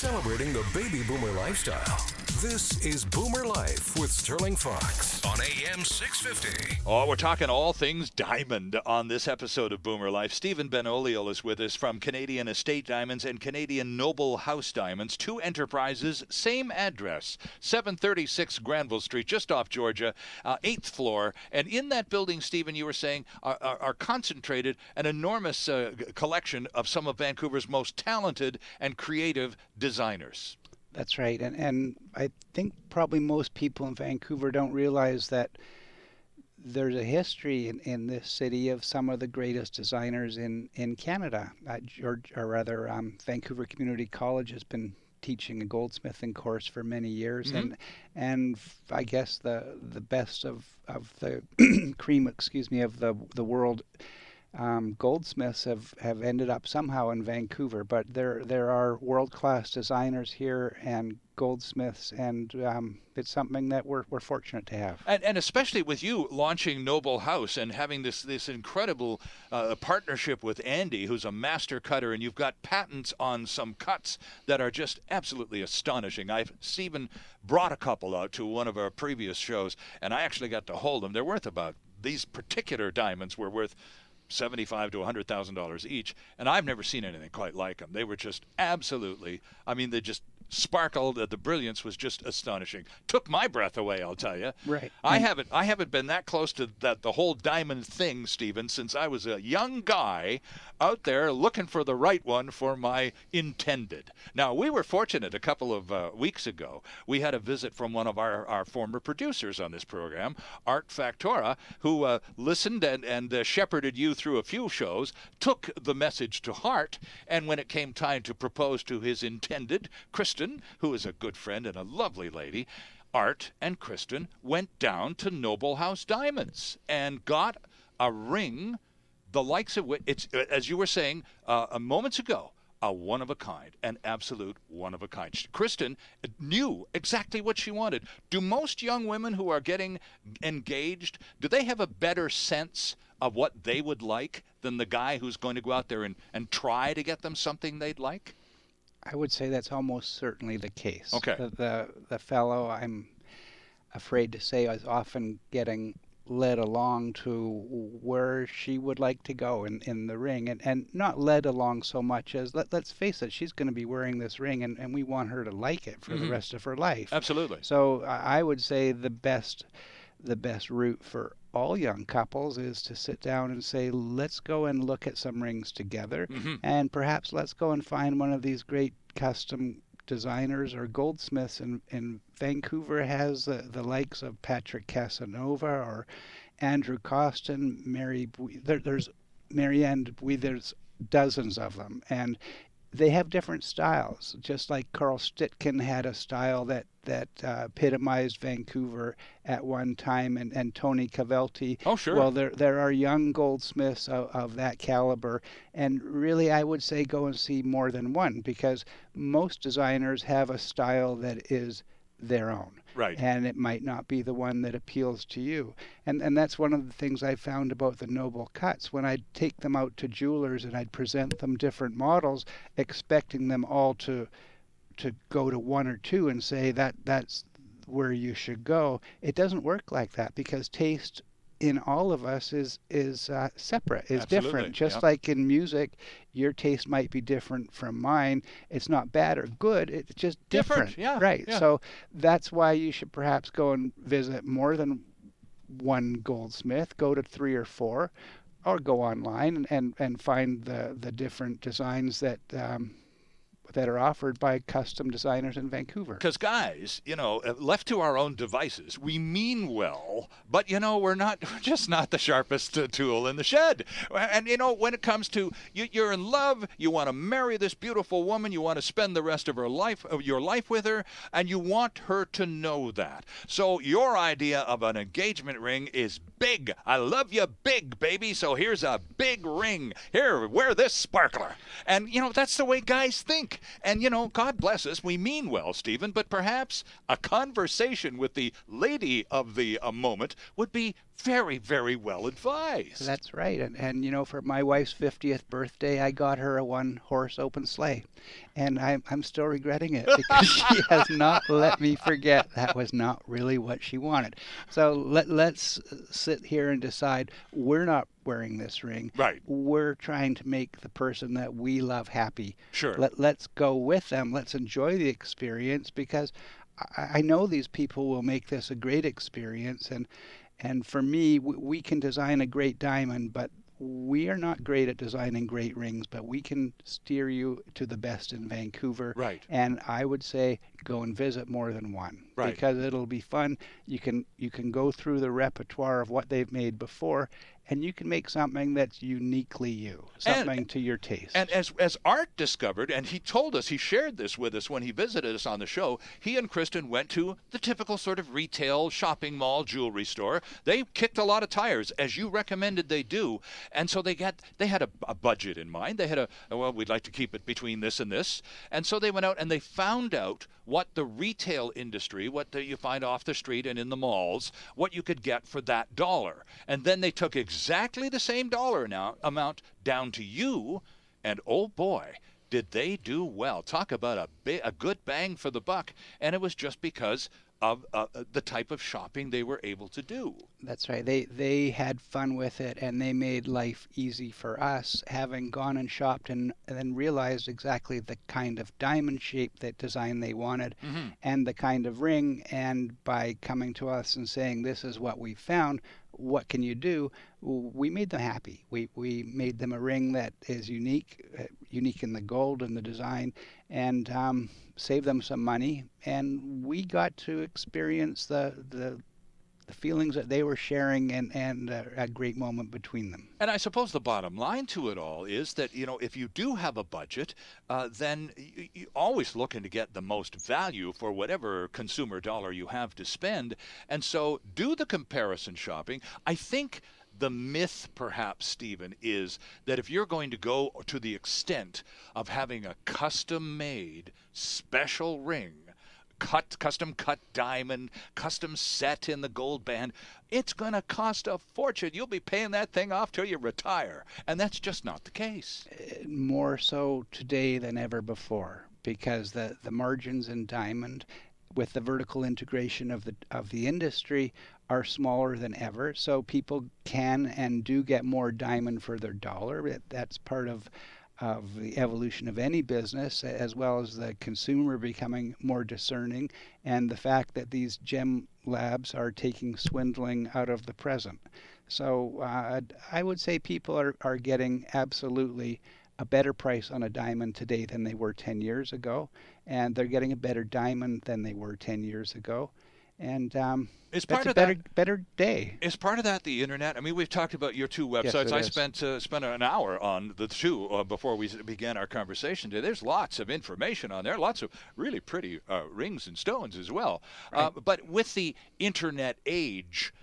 Celebrating the baby boomer lifestyle. This is Boomer Life with Sterling Fox on AM 650. Oh, we're talking all things diamond on this episode of Boomer Life. Stephen Benoliel is with us from Canadian Estate Diamonds and Canadian Noble House Diamonds. Two enterprises, same address, 736 Granville Street, just off Georgia, 8th floor. And in that building, Stephen, you were saying, are concentrated an enormous collection of some of Vancouver's most talented and creative designers. That's right. And I think probably most people in Vancouver don't realize that there's a history in this city of some of the greatest designers in Canada. Vancouver Community College has been teaching a goldsmithing course for many years, and I guess the best of the cream, of the world goldsmiths have ended up somehow in Vancouver, but there are world-class designers here and goldsmiths, and it's something that we're fortunate to have. And especially with you launching Noble House and having this incredible partnership with Andy, who's a master cutter, and you've got patents on some cuts that are just absolutely astonishing. Stephen brought a couple out to one of our previous shows, and I actually got to hold them. They're worth these particular diamonds were worth $75,000 to $100,000 each, and I've never seen anything quite like them. They were just absolutely, they just sparkled. The brilliance was just astonishing. Took my breath away, I'll tell you. Right. I haven't been that close to the whole diamond thing, Stephen, since I was a young guy out there looking for the right one for my intended. Now, we were fortunate a couple of weeks ago. We had a visit from one of our former producers on this program, Art Factora, who listened and shepherded you through a few shows, took the message to heart, and when it came time to propose to his intended, Kristen, who is a good friend and a lovely lady, Art and Kristen went down to Noble House Diamonds and got a ring, the likes of which, it's, as you were saying moments ago, a one-of-a-kind, an absolute one-of-a-kind. Kristen knew exactly what she wanted. Do most young women who are getting engaged, do they have a better sense of what they would like than the guy who's going to go out there and try to get them something they'd like? I would say that's almost certainly the case. Okay. The fellow, I'm afraid to say, is often getting led along to where she would like to go in the ring, and not led along so much as, let's face it, she's going to be wearing this ring, and we want her to like it for the rest of her life. Absolutely. So I would say the best route for all young couples is to sit down and say, let's go and look at some rings together, and perhaps let's go and find one of these great custom designers or goldsmiths in Vancouver. Has the likes of Patrick Casanova or Andrew Costin, there's Marianne Bui, there's dozens of them, and they have different styles, just like Carl Stitkin had a style that epitomized Vancouver at one time, and Tony Cavelti. Oh, sure. Well, there are young goldsmiths of that caliber, and really I would say go and see more than one, because most designers have a style that is their own. Right. And it might not be the one that appeals to you. And that's one of the things I found about the Noble Cuts. When I'd take them out to jewelers and I'd present them different models, expecting them all to go to one or two and say that's where you should go, it doesn't work like that, because taste in all of us is separate, is Absolutely. different. Just Yep. like in music, your taste might be different from mine. It's not bad or good, it's just different. Yeah. Right. Yeah. So that's why you should perhaps go and visit more than one goldsmith. Go to 3 or 4, or go online and find the different designs that are offered by custom designers in Vancouver. Because guys, left to our own devices, we mean well, but we're just not the sharpest tool in the shed. And when it comes to you're in love, you want to marry this beautiful woman, you want to spend the rest of your life with her, and you want her to know that. So your idea of an engagement ring is big. I love you big, baby. So here's a big ring. Here, wear this sparkler. And that's the way guys think. And, God bless us, we mean well, Stephen, but perhaps a conversation with the lady of the moment would be very, very well advised. That's right. And you know, for my wife's 50th birthday, I got her a one-horse open sleigh. And I'm still regretting it because she has not let me forget that was not really what she wanted. So let's sit here and decide we're not wearing this ring. Right. We're trying to make the person that we love happy. Sure. Let's go with them. Let's enjoy the experience because I know these people will make this a great experience. And for me, we can design a great diamond, but we are not great at designing great rings, but we can steer you to the best in Vancouver. Right. And I would say go and visit more than one. Right. Because it'll be fun. You can go through the repertoire of what they've made before, and you can make something that's uniquely you, something to your taste. And as Art discovered, and he told us, he shared this with us when he visited us on the show, he and Kristen went to the typical sort of retail shopping mall jewelry store. They kicked a lot of tires, as you recommended they do, and so they had a budget in mind. They had well, we'd like to keep it between this and this, and so they went out and they found out what the retail industry, what you find off the street and in the malls, what you could get for that dollar. And then they took exactly the same dollar amount down to you, and oh boy, did they do well. Talk about a good bang for the buck, and it was just because of the type of shopping they were able to do. That's right. They had fun with it, and they made life easy for us, having gone and shopped and then realized exactly the kind of diamond shape, that design they wanted, and the kind of ring. And by coming to us and saying, this is what we found, what can you do? We made them happy. We made them a ring that is unique in the gold and the design, and save them some money. And we got to experience the feelings that they were sharing, and a great moment between them. And I suppose the bottom line to it all is that, you know, if you do have a budget, then you're always looking to get the most value for whatever consumer dollar you have to spend. And so do the comparison shopping. I think the myth, perhaps, Stephen, is that if you're going to go to the extent of having a custom-made special ring, custom cut diamond, custom set in the gold band, it's going to cost a fortune. You'll be paying that thing off till you retire. And that's just not the case. More so today than ever before, because the margins in diamond, with the vertical integration of the industry, are smaller than ever. So people can and do get more diamond for their dollar. That's part of the evolution of any business, as well as the consumer becoming more discerning, and the fact that these gem labs are taking swindling out of the present. So I would say people are getting absolutely a better price on a diamond today than they were 10 years ago, and they're getting a better diamond than they were 10 years ago. And Is that's part a of better day. Is part of that the internet? I mean, we've talked about your two websites. Yes, I is. spent an hour on the two before we began our conversation today. There's lots of information on there, lots of really pretty rings and stones as well. Right. But with the internet age,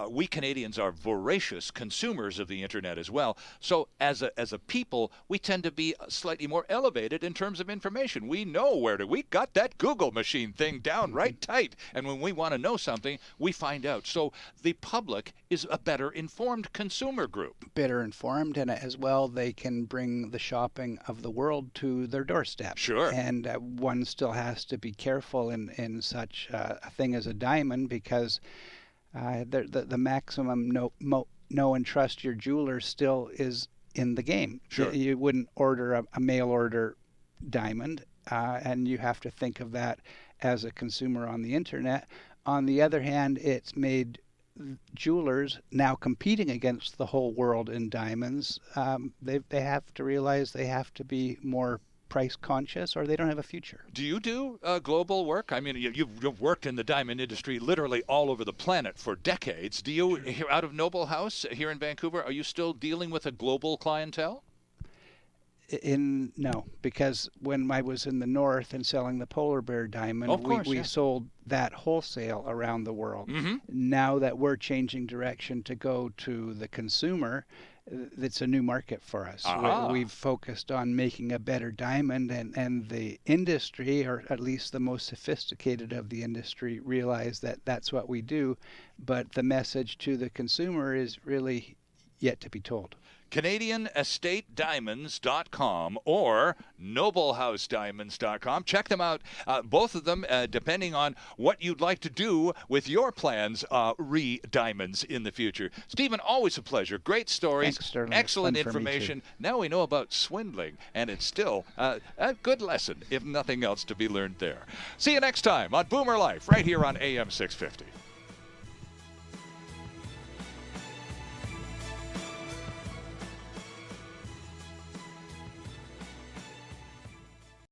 we Canadians are voracious consumers of the internet as well. So as a people, we tend to be slightly more elevated in terms of information. We know we got that Google machine thing down right tight. And when we want to know something, we find out. So the public is a better informed consumer group. Better informed, and as well, they can bring the shopping of the world to their doorstep. Sure. And one still has to be careful in such a thing as a diamond, because the maximum know and trust your jeweler still is in the game. Sure. You wouldn't order a mail order diamond, and you have to think of that as a consumer on the internet. On the other hand, it's made jewelers now competing against the whole world in diamonds. They have to realize they have to be more price conscious, or they don't have a future. Do you do global work? I mean, you've worked in the diamond industry literally all over the planet for decades. Do you, here out of Noble House here in Vancouver, are you still dealing with a global clientele? No, because when I was in the north and selling the polar bear diamond, we sold that wholesale around the world. Now that we're changing direction to go to the consumer, it's a new market for us. We've focused on making a better diamond, and the industry, or at least the most sophisticated of the industry, realize that that's what we do, but the message to the consumer is really yet to be told. CanadianEstateDiamonds.com or NobleHouseDiamonds.com. Check them out, both of them, depending on what you'd like to do with your plans, re-diamonds in the future. Stephen, always a pleasure. Great stories, excellent information. Now we know about swindling, and it's still a good lesson, if nothing else, to be learned there. See you next time on Boomer Life, right here on AM 650.